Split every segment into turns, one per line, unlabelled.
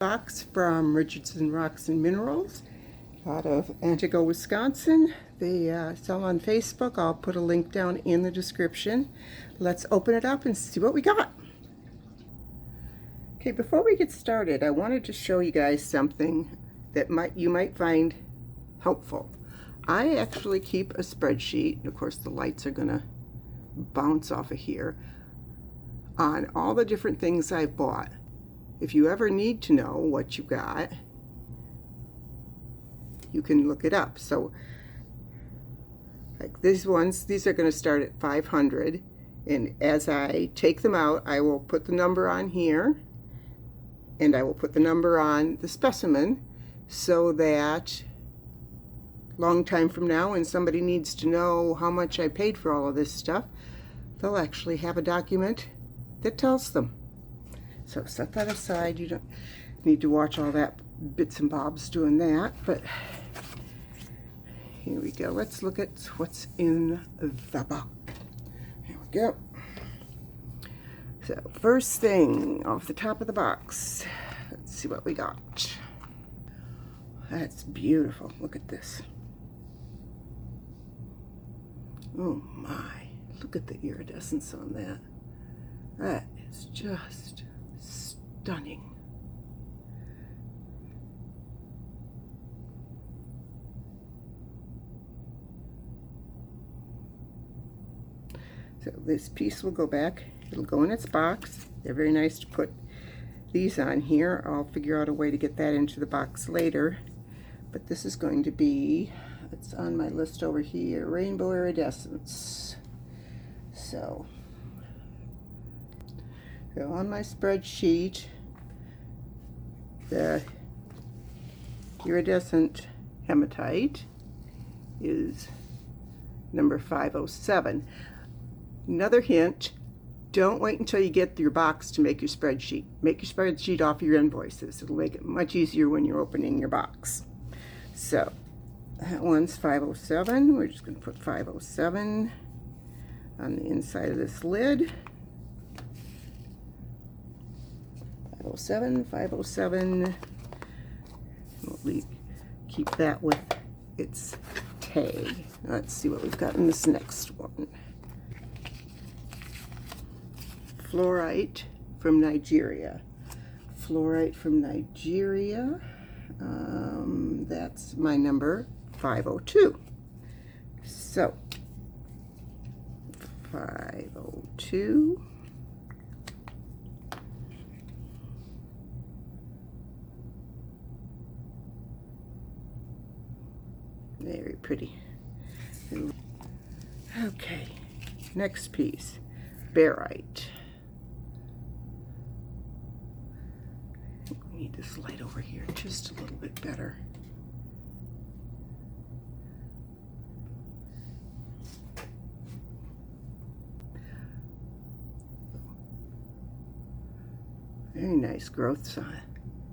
Box from Richardson Rocks and Minerals out of Antigo, Wisconsin. They sell on Facebook. I'll put a link down in the description. Let's open it up and see what we got. Okay, before we get started, I wanted to show you guys something that you might find helpful. I actually keep a spreadsheet. Of course, the lights are gonna bounce off of here on all the different things I've bought. If you ever need to know what you got, you can look it up. So like these ones, these are going to start at 500, and as I take them out, I will put the number on here and I will put the number on the specimen, so that long time from now when somebody needs to know how much I paid for all of this stuff, they'll actually have a document that tells them. So set that aside. You don't need to watch all that bits and bobs doing that, but here we go. Let's look at what's in the box. Here we go. So first thing off the top of the box, let's see what we got. That's beautiful. Look at this. Oh my, look at the iridescence on that. That is just stunning. So this piece will go back. It'll go in its box. They're very nice to put these on here. I'll figure out a way to get that into the box later. But this is going to be, it's on my list over here, Rainbow Iridescence. So on my spreadsheet, the iridescent hematite is number 507. Another hint, don't wait until you get your box to make your spreadsheet. Make your spreadsheet off your invoices. It'll make it much easier when you're opening your box. So that one's 507. We're just going to put 507 on the inside of this lid. 507, 507. We'll keep that with its tag. Let's see what we've got in this next one. Fluorite from Nigeria. Fluorite from Nigeria. That's my number 502. So 502. Very pretty. Okay, next piece, barite. We need this light over here just a little bit better. Very nice growth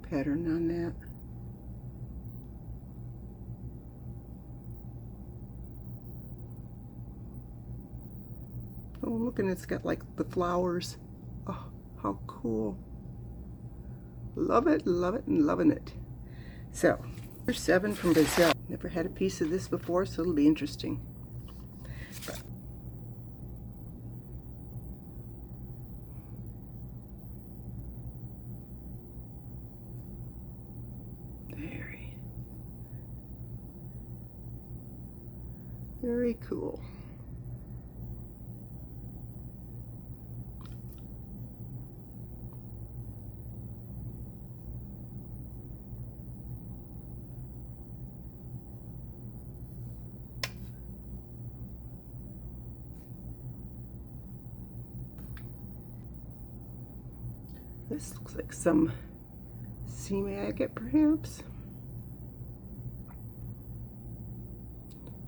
pattern on that. Oh, look, and it's got like the flowers. Oh, how cool. Love it, and loving it. So, number 7 from Brazil. Never had a piece of this before, so it'll be interesting. But very cool. This looks like some sea agate, perhaps.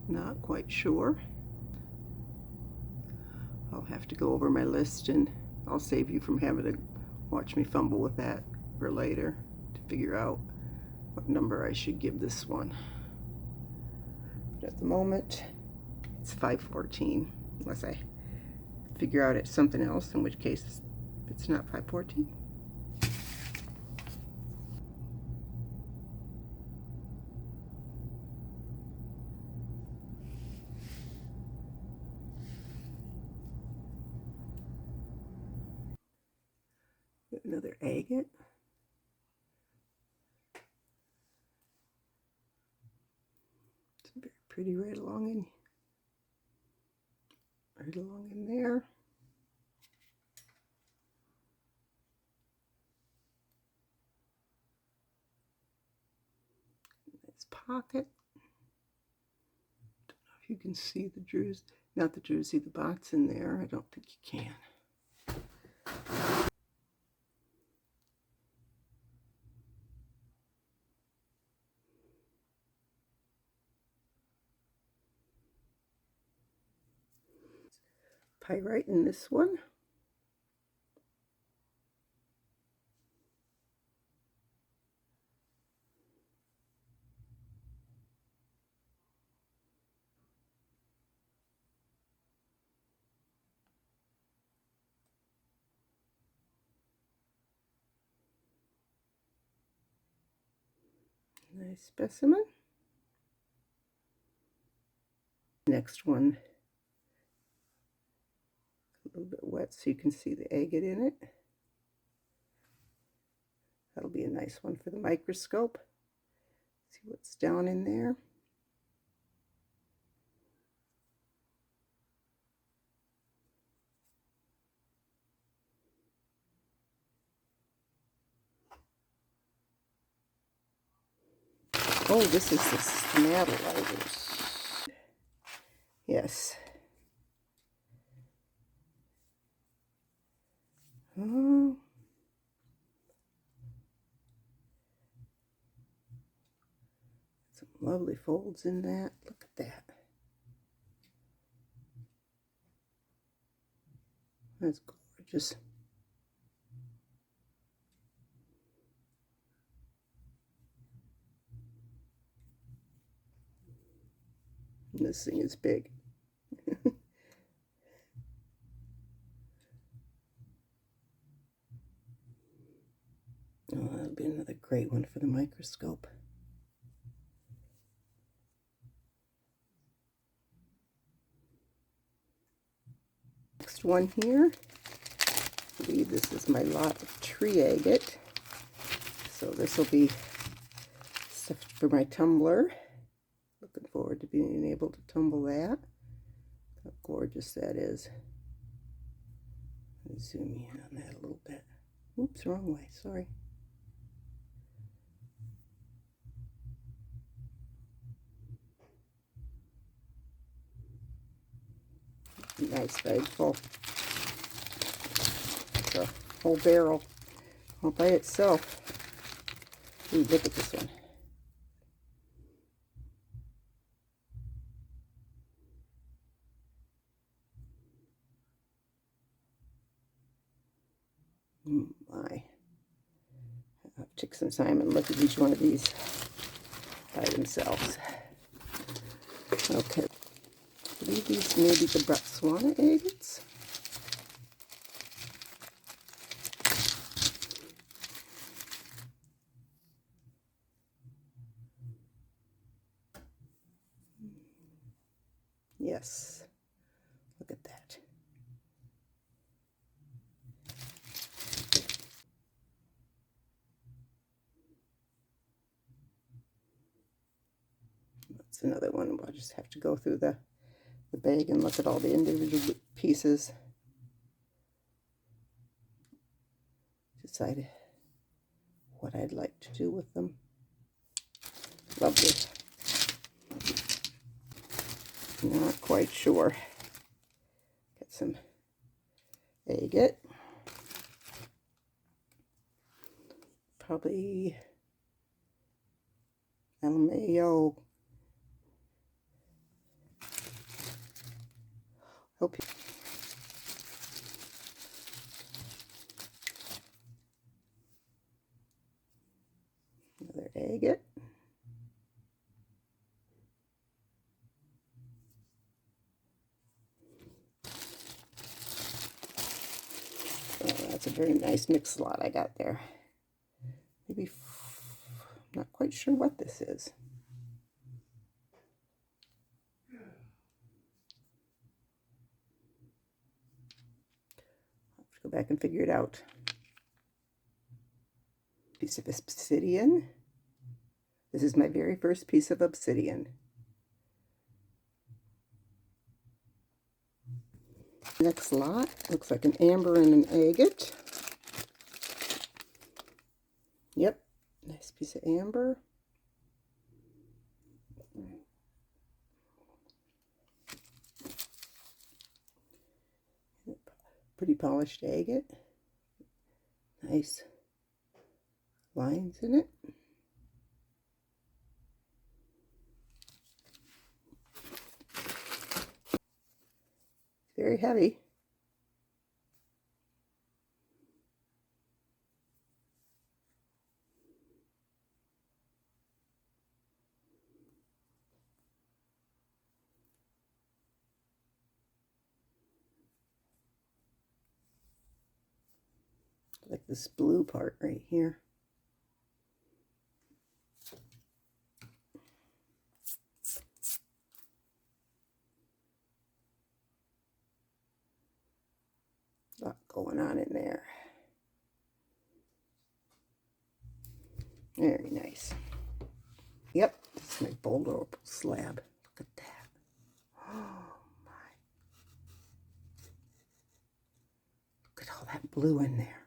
Not quite sure. I'll have to go over my list, and I'll save you from having to watch me fumble with that for later to figure out what number I should give this one. But at the moment, it's 514, unless I figure out it's something else, in which case it's not 514. agate. It's very pretty right along in there. Nice pocket. Don't know if you can see the druzy, not the druzy, the bots in there. I don't think you can. Pyrite in this one. Nice specimen. Next one, a little bit wet so you can see the agate in it. That'll be a nice one for the microscope. See what's down in there. Oh, this is the stabilizers. Yes. Oh. Some lovely folds in that. Look at that. That's gorgeous. And this thing is big. Oh, that'll be another great one for the microscope. Next one here, I believe this is my lot of tree agate. So this will be stuff for my tumbler. Looking forward to being able to tumble that. How gorgeous that is. Let me zoom in on that a little bit. Oops, wrong way, sorry. Nice bag full. It's a whole barrel all by itself. Ooh, look at this one. My. I'll take some time and look at each one of these by themselves. Okay. I believe these may be the Botswana agates. Yes. Look at that. That's another one. We'll just have to go through the bag and look at all the individual pieces. Decide what I'd like to do with them. Lovely. Not quite sure. Get some agate. Probably LMAO. Hope you. Another agate. Oh, that's a very nice mixed lot I got there. Maybe, I'm not quite sure what this is. I'll have to go back and figure it out. piece of obsidian. This is my very first piece of obsidian. Next lot looks like an amber and an agate. Yep, nice piece of amber. Pretty polished agate. Nice lines in it. Very heavy. Like this blue part right here. A lot going on in there. Very nice. Yep, this is my Boulder opal slab. Look at that. Oh my. Look at all that blue in there.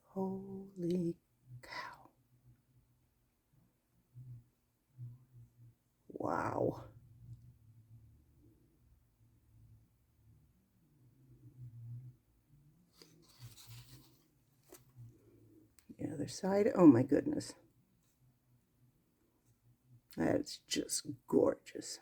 Holy cow. Wow. The other side, oh my goodness. That's just gorgeous.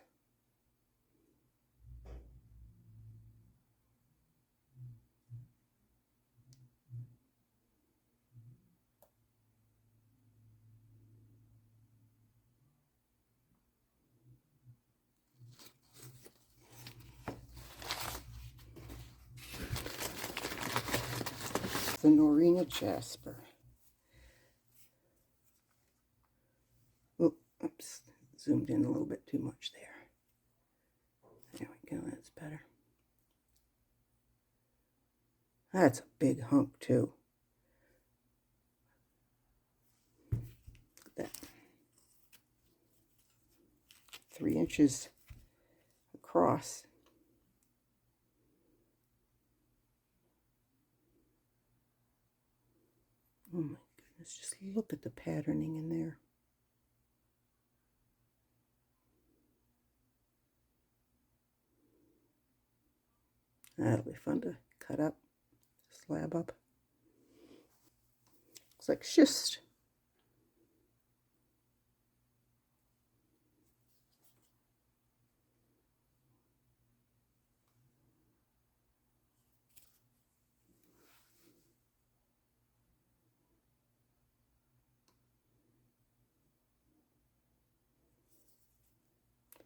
The Norina Jasper. Oops, zoomed in a little bit too much there. There we go, that's better. That's a big hunk too. Look at that. 3 inches across. Oh my goodness, just look at the patterning in there. That'll be fun to cut up, slab up. Looks like schist.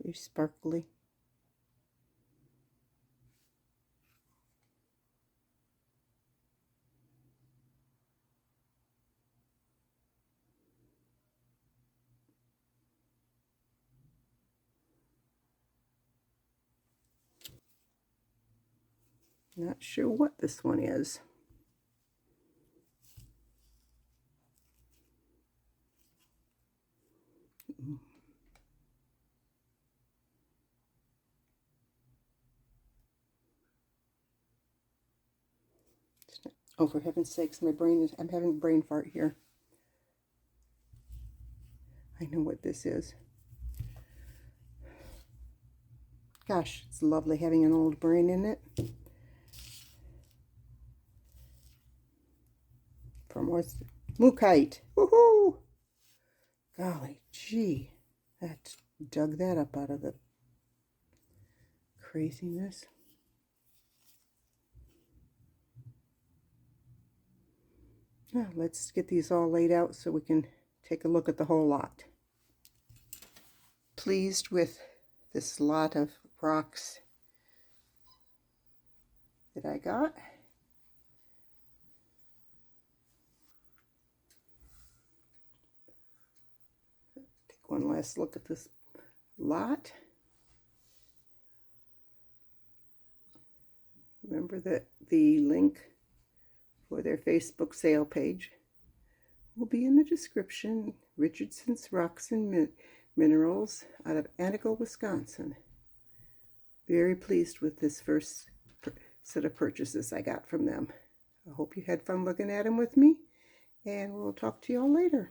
Very sparkly. Not sure what this one is. Oh, for heaven's sakes, I'm having a brain fart here. I know what this is. Gosh, it's lovely having an old brain in it. From what's Mukite. Woohoo! Golly gee, that dug that up out of the craziness. Now, let's get these all laid out so we can take a look at the whole lot. Pleased with this lot of rocks that I got. Take one last look at this lot. Remember that the link for their Facebook sale page will be in the description. Richardson's Rocks and Minerals out of Antigo, Wisconsin. Very pleased with this first set of purchases I got from them. I hope you had fun looking at them with me, and we'll talk to you all later.